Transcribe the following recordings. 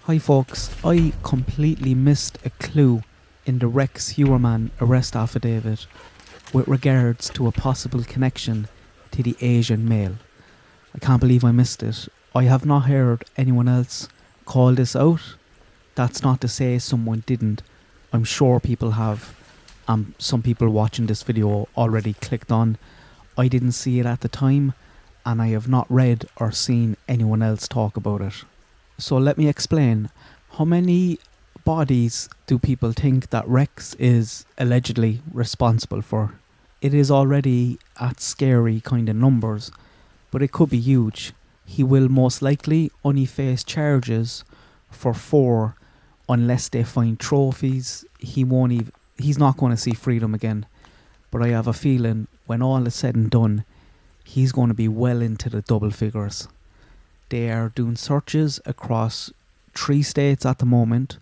Hi folks, I completely missed a clue in the Rex Heuermann arrest affidavit with regards to a possible connection to the Asian male. I can't believe I missed it. I have not heard anyone else call this out. That's not to say someone didn't. I'm sure people have. Some people watching this video already clicked on. I didn't see it at the time, and I have not read or seen anyone else talk about it. So let me explain. How many bodies do people think that Rex is allegedly responsible for? It is already at scary kind of numbers, but it could be huge. He will most likely only face charges for 4 unless they find trophies. He's not going to see freedom again. But I have a feeling when all is said and done, he's going to be well into the double figures. They are doing searches across 3 states at the moment.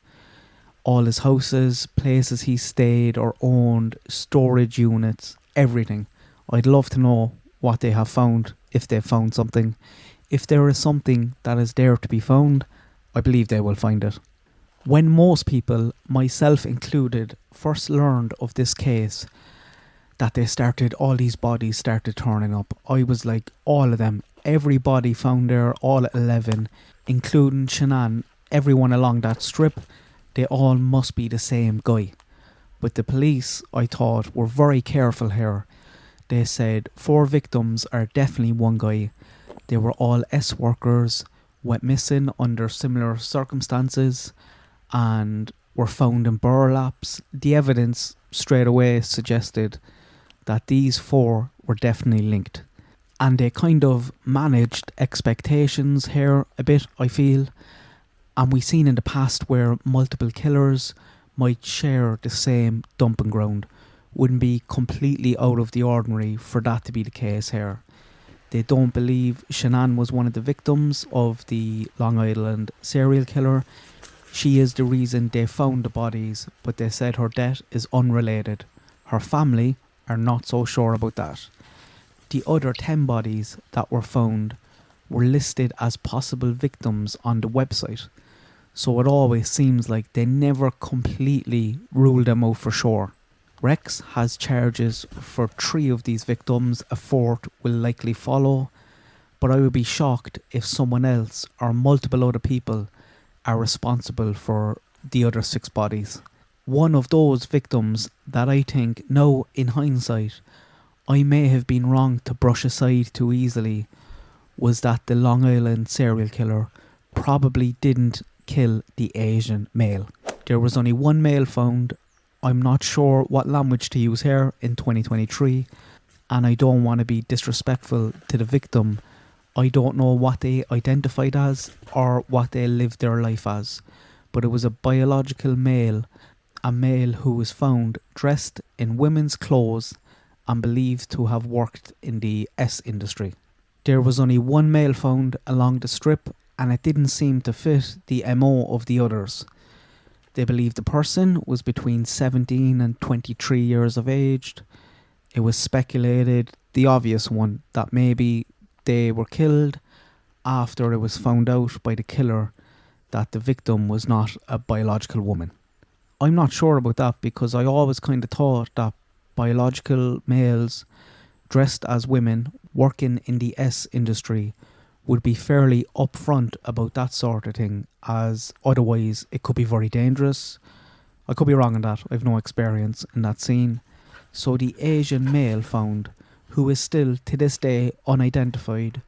All his houses, places he stayed or owned, storage units, everything. I'd love to know what they have found, if they've found something. If there is something that is there to be found, I believe they will find it. When most people, myself included, first learned of this case, that all these bodies started turning up, I was like, all of them, every body found there, all 11, including Shanann, everyone along that strip, they all must be the same guy. But the police, I thought, were very careful here. They said 4 victims are definitely one guy. They were all S-workers, went missing under similar circumstances, and were found in burlaps. The evidence straight away suggested that these 4 were definitely linked. And they kind of managed expectations here a bit, I feel. And we've seen in the past where multiple killers might share the same dumping ground. Wouldn't be completely out of the ordinary for that to be the case here. They don't believe Shanann was one of the victims of the Long Island serial killer. She is the reason they found the bodies, but they said her death is unrelated. Her family are not so sure about that. The other 10 bodies that were found were listed as possible victims on the website. So it always seems like they never completely ruled them out for sure. Rex has charges for 3 of these victims, a 4th will likely follow, but I would be shocked if someone else or multiple other people are responsible for the other 6 bodies. One of those victims that I think, now in hindsight, I may have been wrong to brush aside too easily, was that the Long Island serial killer probably didn't kill the Asian male. There was only one male found. I'm not sure what language to use here in 2023, and I don't want to be disrespectful to the victim. I don't know what they identified as or what they lived their life as, but it was a biological male, a male who was found dressed in women's clothes and believed to have worked in the S industry. There was only one male found along the strip, and it didn't seem to fit the MO of the others. They believed the person was between 17 and 23 years of age. It was speculated, the obvious one, that maybe they were killed after it was found out by the killer that the victim was not a biological woman. I'm not sure about that, because I always kind of thought that biological males dressed as women working in the S industry would be fairly upfront about that sort of thing, as otherwise it could be very dangerous. I could be wrong on that, I've no experience in that scene. So the Asian male found, who is still to this day unidentified,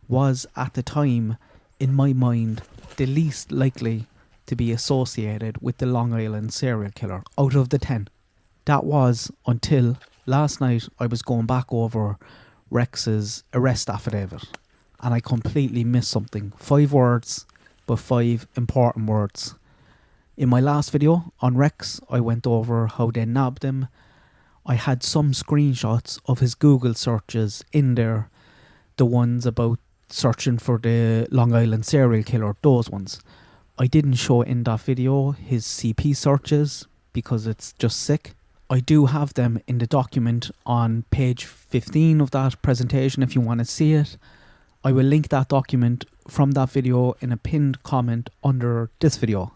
was at the time, in my mind, the least likely to be associated with the Long Island serial killer out of the 10. That was until last night I was going back over Rex's arrest affidavit, and I completely missed something. 5 words, but 5 important words. In my last video on Rex, I went over how they nabbed him. I had some screenshots of his Google searches in there, the ones about searching for the Long Island serial killer, those ones. I didn't show in that video his CP searches because it's just sick. I do have them in the document on page 15 of that presentation if you want to see it. I will link that document from that video in a pinned comment under this video.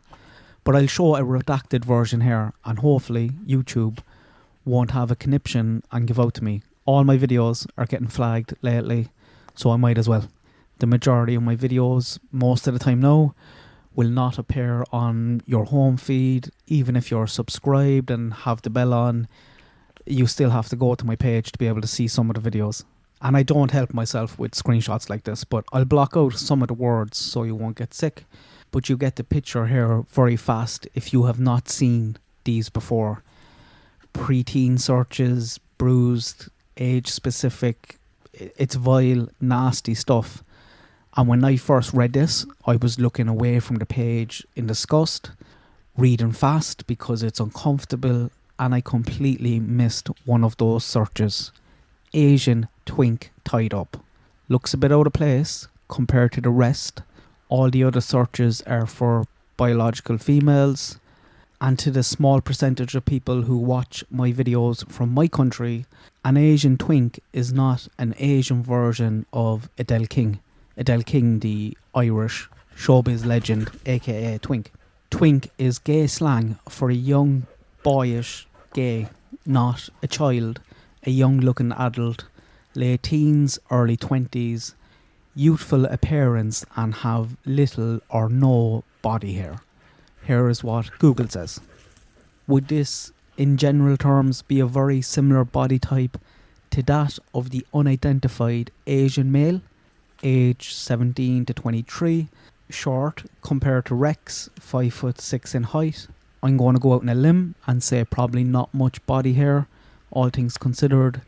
But I'll show a redacted version here, and hopefully YouTube won't have a conniption and give out to me. All my videos are getting flagged lately, so I might as well. The majority of my videos, most of the time now, will not appear on your home feed. Even if you're subscribed and have the bell on, you still have to go to my page to be able to see some of the videos. And I don't help myself with screenshots like this, but I'll block out some of the words so you won't get sick. But you get the picture here very fast if you have not seen these before. Preteen searches, bruised, age specific, it's vile, nasty stuff. And when I first read this, I was looking away from the page in disgust, reading fast because it's uncomfortable, and I completely missed one of those searches. Asian twink tied up. Looks a bit out of place compared to the rest. All the other searches are for biological females. And to the small percentage of people who watch my videos from my country, an Asian twink is not an Asian version of Adele King. Adele King, the Irish showbiz legend, aka Twink. Twink is gay slang for a young, boyish gay, not a child, a young looking adult, late teens, early 20s, youthful appearance and have little or no body hair. Here is what Google says. Would this, in general terms, be a very similar body type to that of the unidentified Asian male? Age 17 to 23, short compared to Rex, 5'6" in height. I'm going to go out on a limb and say probably not much body hair, all things considered.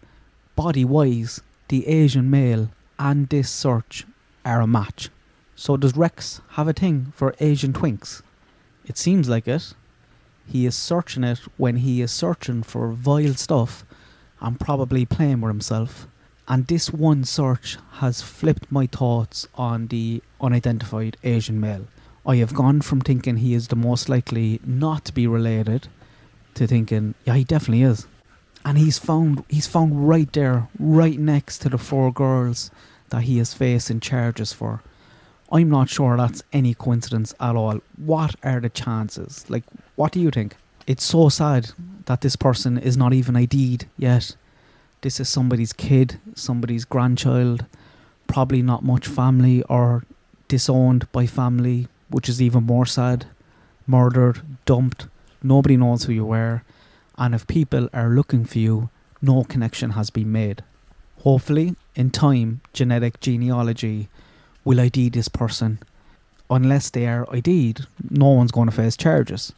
Body-wise, the Asian male and this search are a match. So does Rex have a thing for Asian twinks? It seems like it. He is searching it when he is searching for vile stuff and probably playing with himself. And this one search has flipped my thoughts on the unidentified Asian male. I have gone from thinking he is the most likely not to be related to thinking, yeah, he definitely is. And he's found right there, right next to the 4 girls that he is facing charges for. I'm not sure that's any coincidence at all. What are the chances? Like, what do you think? It's so sad that this person is not even ID'd yet. This is somebody's kid, somebody's grandchild, probably not much family or disowned by family, which is even more sad. Murdered, dumped, nobody knows who you were. And if people are looking for you, no connection has been made. Hopefully, in time, genetic genealogy will ID this person. Unless they are ID'd, no one's going to face charges.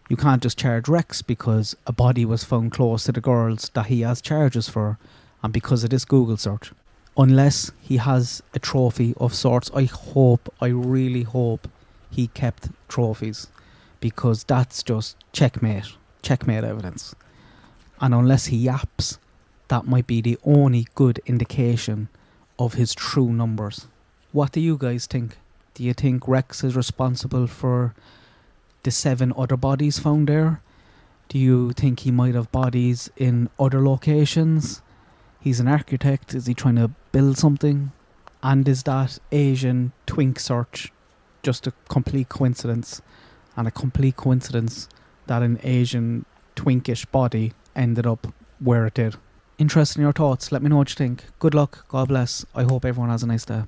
You can't just charge Rex because a body was found close to the girls that he has charges for, and because of this Google search. Unless he has a trophy of sorts. I really hope he kept trophies, because that's just checkmate evidence. And unless he yaps, that might be the only good indication of his true numbers. What do you guys think? Do you think Rex is responsible for the 7 other bodies found there? Do you think he might have bodies in other locations? He's an architect. Is he trying to build something? And is that Asian twink search just a complete coincidence? And a complete coincidence that an Asian twinkish body ended up where it did. Interested in your thoughts? Let me know what you think. Good luck. God bless. I hope everyone has a nice day.